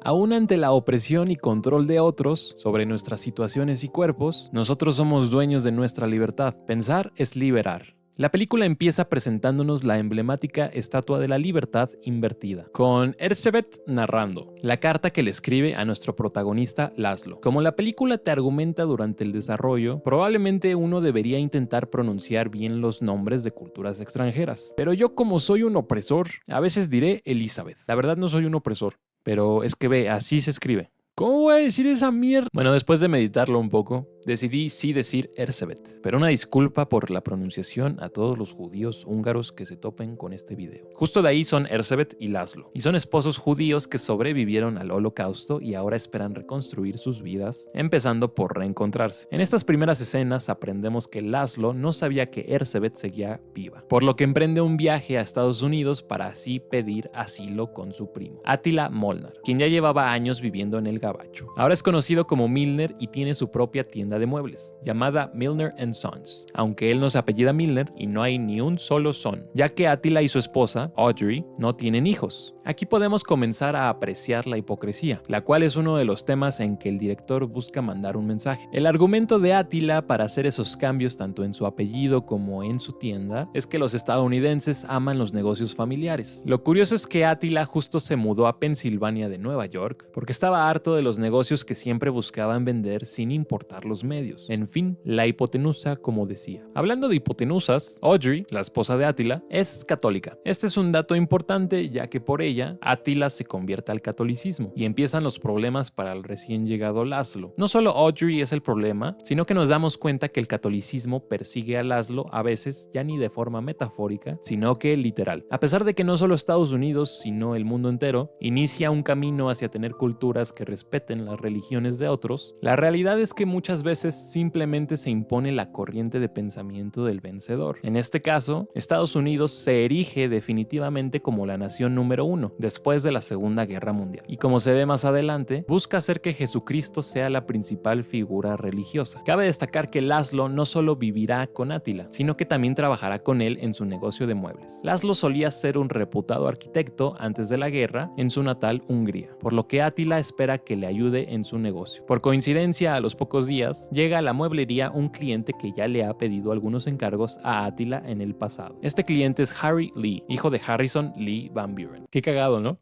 Aún ante la opresión y control de otros sobre nuestras situaciones y cuerpos, nosotros somos dueños de nuestra libertad. Pensar es liberar. La película empieza presentándonos la emblemática Estatua de la Libertad invertida, con Erzsébet narrando la carta que le escribe a nuestro protagonista Laszlo. Como la película te argumenta durante el desarrollo, probablemente uno debería intentar pronunciar bien los nombres de culturas extranjeras. Pero yo, como soy un opresor, a veces diré Elizabeth. La verdad no soy un opresor, pero es que ve, así se escribe. ¿Cómo voy a decir esa mierda? Bueno, después de meditarlo un poco, decidí sí decir Erzsébet, pero una disculpa por la pronunciación a todos los judíos húngaros que se topen con este video. Justo de ahí son Erzsébet y Laszlo, y son esposos judíos que sobrevivieron al Holocausto y ahora esperan reconstruir sus vidas, empezando por reencontrarse. En estas primeras escenas aprendemos que Laszlo no sabía que Erzsébet seguía viva, por lo que emprende un viaje a Estados Unidos para así pedir asilo con su primo, Attila Molnar, quien ya llevaba años viviendo en el Gabacho. Ahora es conocido como Milner y tiene su propia tienda de muebles, llamada Milner & Sons, aunque él no se apellida Milner y no hay ni un solo son, ya que Attila y su esposa, Audrey, no tienen hijos. Aquí podemos comenzar a apreciar la hipocresía, la cual es uno de los temas en que el director busca mandar un mensaje. El argumento de Attila para hacer esos cambios tanto en su apellido como en su tienda es que los estadounidenses aman los negocios familiares. Lo curioso es que Attila justo se mudó a Pensilvania de Nueva York porque estaba harto de los negocios que siempre buscaban vender sin importar los medios. En fin, la hipotenusa, como decía. Hablando de hipotenusas, Audrey, la esposa de Attila, es católica. Este es un dato importante ya que por ella, Attila se convierte al catolicismo y empiezan los problemas para el recién llegado Laszlo. No solo Audrey es el problema, sino que nos damos cuenta que el catolicismo persigue a Laszlo a veces ya ni de forma metafórica, sino que literal. A pesar de que no solo Estados Unidos, sino el mundo entero, inicia un camino hacia tener culturas que respeten las religiones de otros, la realidad es que muchas veces simplemente se impone la corriente de pensamiento del vencedor. En este caso, Estados Unidos se erige definitivamente como la nación número uno después de la Segunda Guerra Mundial. Y como se ve más adelante, busca hacer que Jesucristo sea la principal figura religiosa. Cabe destacar que Laszlo no solo vivirá con Attila, sino que también trabajará con él en su negocio de muebles. Laszlo solía ser un reputado arquitecto antes de la guerra en su natal Hungría, por lo que Attila espera que le ayude en su negocio. Por coincidencia, a los pocos días, llega a la mueblería un cliente que ya le ha pedido algunos encargos a Attila en el pasado. Este cliente es Harry Lee, hijo de Harrison Lee Van Buren. Qué cagado, ¿no?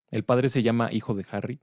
El padre se llama hijo de Harry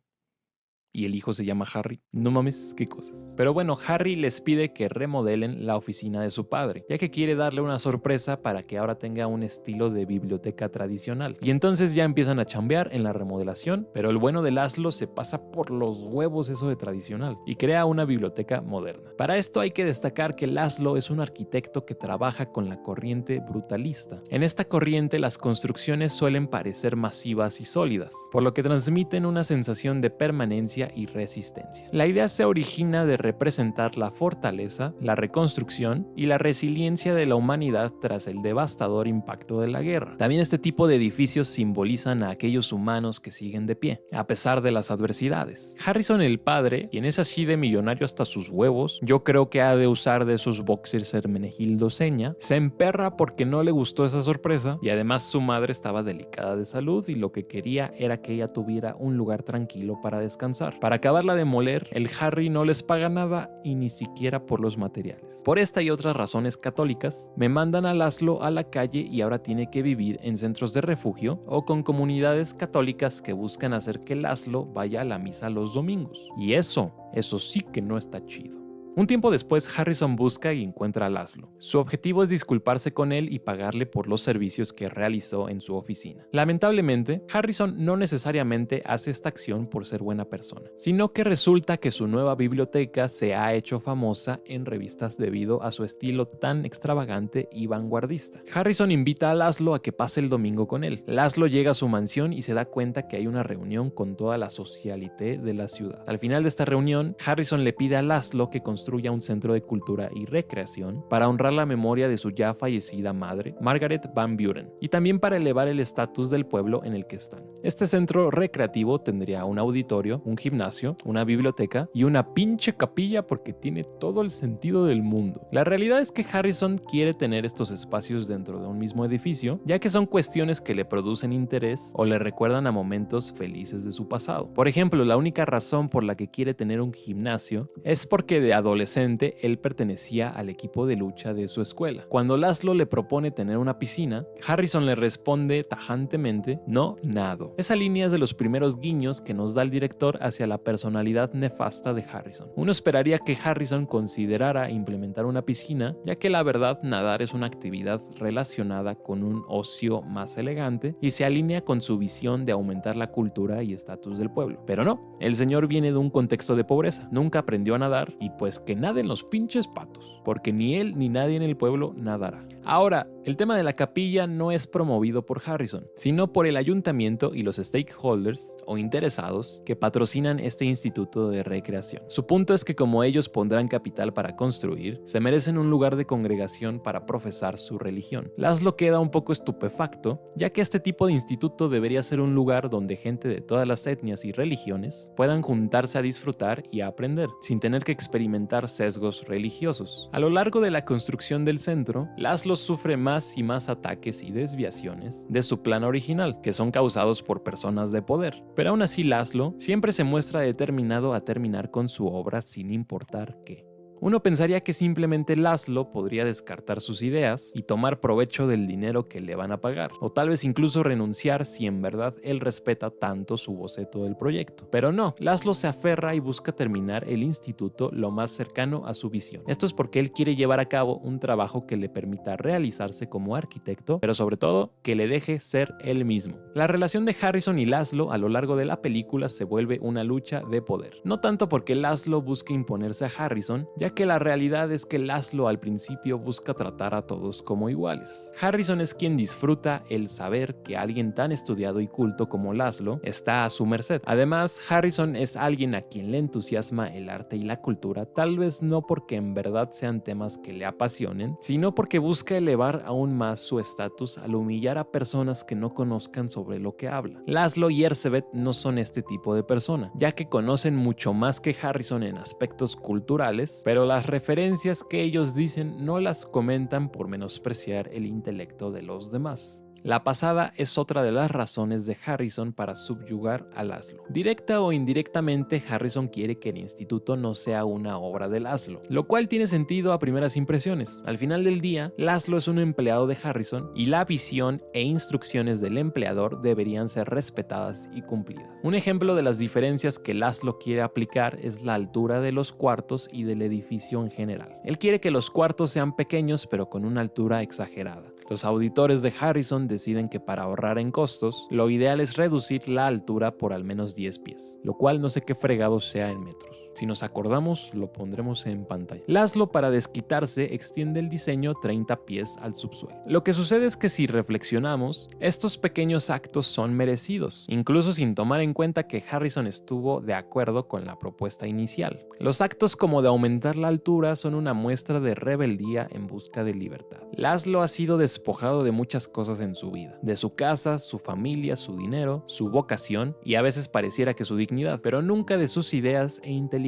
y el hijo se llama Harry. No mames, qué cosas. Pero bueno, Harry les pide que remodelen la oficina de su padre, ya que quiere darle una sorpresa para que ahora tenga un estilo de biblioteca tradicional. Y entonces ya empiezan a chambear en la remodelación, pero el bueno de Laszlo se pasa por los huevos eso de tradicional y crea una biblioteca moderna. Para esto hay que destacar que Laszlo es un arquitecto que trabaja con la corriente brutalista. En esta corriente las construcciones suelen parecer masivas y sólidas, por lo que transmiten una sensación de permanencia y resistencia. La idea se origina de representar la fortaleza, la reconstrucción y la resiliencia de la humanidad tras el devastador impacto de la guerra. También este tipo de edificios simbolizan a aquellos humanos que siguen de pie, a pesar de las adversidades. Harrison el padre, quien es así de millonario hasta sus huevos, yo creo que ha de usar de sus boxers Hermenegildo Seña, se emperra porque no le gustó esa sorpresa y además su madre estaba delicada de salud y lo que quería era que ella tuviera un lugar tranquilo para descansar. Para acabarla de moler, el Harry no les paga nada y ni siquiera por los materiales. Por esta y otras razones católicas, me mandan a Laszlo a la calle y ahora tiene que vivir en centros de refugio o con comunidades católicas que buscan hacer que Laszlo vaya a la misa los domingos. Y eso sí que no está chido. Un tiempo después, Harrison busca y encuentra a Laszlo. Su objetivo es disculparse con él y pagarle por los servicios que realizó en su oficina. Lamentablemente, Harrison no necesariamente hace esta acción por ser buena persona, sino que resulta que su nueva biblioteca se ha hecho famosa en revistas debido a su estilo tan extravagante y vanguardista. Harrison invita a Laszlo a que pase el domingo con él. Laszlo llega a su mansión y se da cuenta que hay una reunión con toda la socialité de la ciudad. Al final de esta reunión, Harrison le pide a Laszlo que construya construya un centro de cultura y recreación para honrar la memoria de su ya fallecida madre, Margaret Van Buren, y también para elevar el estatus del pueblo en el que están. Este centro recreativo tendría un auditorio, un gimnasio, una biblioteca y una pinche capilla porque tiene todo el sentido del mundo. La realidad es que Harrison quiere tener estos espacios dentro de un mismo edificio, ya que son cuestiones que le producen interés o le recuerdan a momentos felices de su pasado. Por ejemplo, la única razón por la que quiere tener un gimnasio es porque de adolescente él pertenecía al equipo de lucha de su escuela. Cuando Laszlo le propone tener una piscina, Harrison le responde tajantemente: no nado. Esa línea es de los primeros guiños que nos da el director hacia la personalidad nefasta de Harrison. Uno esperaría que Harrison considerara implementar una piscina, ya que la verdad nadar es una actividad relacionada con un ocio más elegante y se alinea con su visión de aumentar la cultura y estatus del pueblo. Pero no, el señor viene de un contexto de pobreza, nunca aprendió a nadar y pues que naden los pinches patos, porque ni él ni nadie en el pueblo nadará. Ahora, el tema de la capilla no es promovido por Harrison, sino por el ayuntamiento y los stakeholders o interesados que patrocinan este instituto de recreación. Su punto es que como ellos pondrán capital para construir, se merecen un lugar de congregación para profesar su religión. Laszlo queda un poco estupefacto, ya que este tipo de instituto debería ser un lugar donde gente de todas las etnias y religiones puedan juntarse a disfrutar y a aprender, sin tener que experimentar sesgos religiosos. A lo largo de la construcción del centro, Laszlo sufre más y más ataques y desviaciones de su plan original, que son causados por personas de poder. Pero aún así Laszlo siempre se muestra determinado a terminar con su obra sin importar qué. Uno pensaría que simplemente Laszlo podría descartar sus ideas y tomar provecho del dinero que le van a pagar, o tal vez incluso renunciar si en verdad él respeta tanto su boceto del proyecto. Pero no, Laszlo se aferra y busca terminar el instituto lo más cercano a su visión. Esto es porque él quiere llevar a cabo un trabajo que le permita realizarse como arquitecto, pero sobre todo que le deje ser él mismo. La relación de Harrison y Laszlo a lo largo de la película se vuelve una lucha de poder. No tanto porque Laszlo busque imponerse a Harrison, ya que la realidad es que Laszlo al principio busca tratar a todos como iguales. Harrison es quien disfruta el saber que alguien tan estudiado y culto como Laszlo está a su merced. Además, Harrison es alguien a quien le entusiasma el arte y la cultura, tal vez no porque en verdad sean temas que le apasionen, sino porque busca elevar aún más su estatus al humillar a personas que no conozcan sobre lo que habla. Laszlo y Erzsébet no son este tipo de persona, ya que conocen mucho más que Harrison en aspectos culturales, pero las referencias que ellos dicen no las comentan por menospreciar el intelecto de los demás. La pasada es otra de las razones de Harrison para subyugar a Laszlo. Directa o indirectamente, Harrison quiere que el instituto no sea una obra de Laszlo, lo cual tiene sentido a primeras impresiones. Al final del día, Laszlo es un empleado de Harrison y la visión e instrucciones del empleador deberían ser respetadas y cumplidas. Un ejemplo de las diferencias que Laszlo quiere aplicar es la altura de los cuartos y del edificio en general. Él quiere que los cuartos sean pequeños pero con una altura exagerada. Los auditores de Harrison deciden que para ahorrar en costos, lo ideal es reducir la altura por al menos 10 pies, lo cual no sé qué fregados sea en metros. Si nos acordamos, lo pondremos en pantalla. Laszlo, para desquitarse, extiende el diseño 30 pies al subsuelo. Lo que sucede es que si reflexionamos, estos pequeños actos son merecidos, incluso sin tomar en cuenta que Harrison estuvo de acuerdo con la propuesta inicial. Los actos como de aumentar la altura son una muestra de rebeldía en busca de libertad. Laszlo ha sido despojado de muchas cosas en su vida, de su casa, su familia, su dinero, su vocación y a veces pareciera que su dignidad, pero nunca de sus ideas e inteligencia.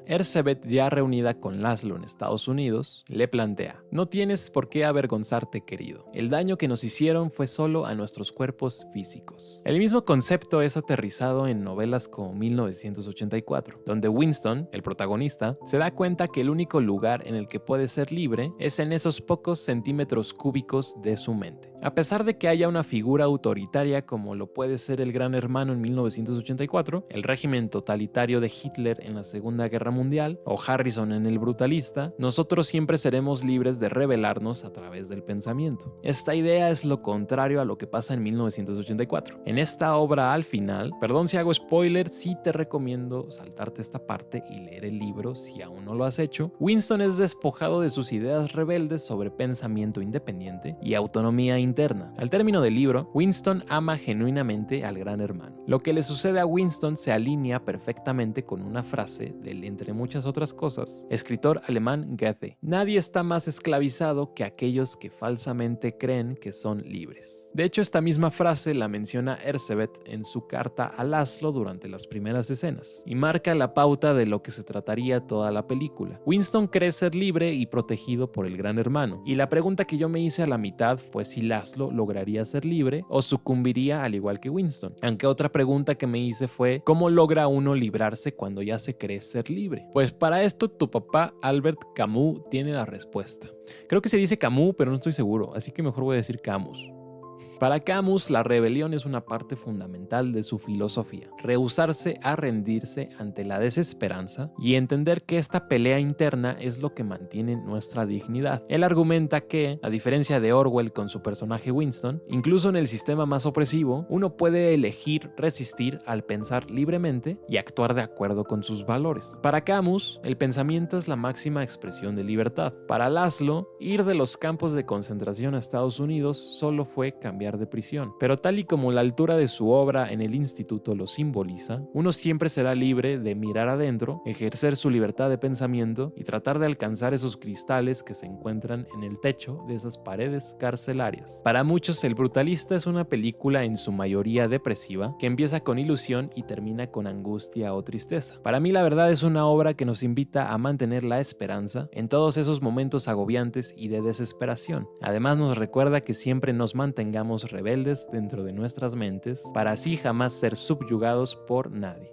Erzsébet, ya reunida con Laszlo en Estados Unidos, le plantea: no tienes por qué avergonzarte, querido. El daño que nos hicieron fue solo a nuestros cuerpos físicos. El mismo concepto es aterrizado en novelas como 1984, donde Winston, el protagonista, se da cuenta que el único lugar en el que puede ser libre es en esos pocos centímetros cúbicos de su mente. A pesar de que haya una figura autoritaria como lo puede ser el Gran Hermano en 1984, el régimen totalitario de Hitler en la Segunda Guerra Mundial o Harrison en El Brutalista, nosotros siempre seremos libres de rebelarnos a través del pensamiento. Esta idea es lo contrario a lo que pasa en 1984. En esta obra, al final, perdón si hago spoiler, sí te recomiendo saltarte esta parte y leer el libro si aún no lo has hecho. Winston es despojado de sus ideas rebeldes sobre pensamiento independiente y autonomía individual interna. Al término del libro, Winston ama genuinamente al gran hermano. Lo que le sucede a Winston se alinea perfectamente con una frase del, entre muchas otras cosas, escritor alemán Goethe: nadie está más esclavizado que aquellos que falsamente creen que son libres. De hecho, esta misma frase la menciona Erzsébet en su carta a Laszlo durante las primeras escenas, y marca la pauta de lo que se trataría toda la película. Winston cree ser libre y protegido por el gran hermano, y la pregunta que yo me hice a la mitad fue si Laszlo lograría ser libre o sucumbiría al igual que Winston. Aunque otra pregunta que me hice fue: ¿cómo logra uno librarse cuando ya se cree ser libre? Pues para esto tu papá Albert Camus tiene la respuesta. Creo que se dice Camus, pero no estoy seguro, así que mejor voy a decir Camus. Para Camus, la rebelión es una parte fundamental de su filosofía. Rehusarse a rendirse ante la desesperanza y entender que esta pelea interna es lo que mantiene nuestra dignidad. Él argumenta que, a diferencia de Orwell con su personaje Winston, incluso en el sistema más opresivo, uno puede elegir resistir al pensar libremente y actuar de acuerdo con sus valores. Para Camus, el pensamiento es la máxima expresión de libertad. Para Laszlo, ir de los campos de concentración a Estados Unidos solo fue cambiar de prisión. Pero tal y como la altura de su obra en el instituto lo simboliza, uno siempre será libre de mirar adentro, ejercer su libertad de pensamiento y tratar de alcanzar esos cristales que se encuentran en el techo de esas paredes carcelarias. Para muchos, El Brutalista es una película en su mayoría depresiva, que empieza con ilusión y termina con angustia o tristeza. Para mí, la verdad, es una obra que nos invita a mantener la esperanza en todos esos momentos agobiantes y de desesperación. Además, nos recuerda que siempre nos mantengamos rebeldes dentro de nuestras mentes para así jamás ser subyugados por nadie.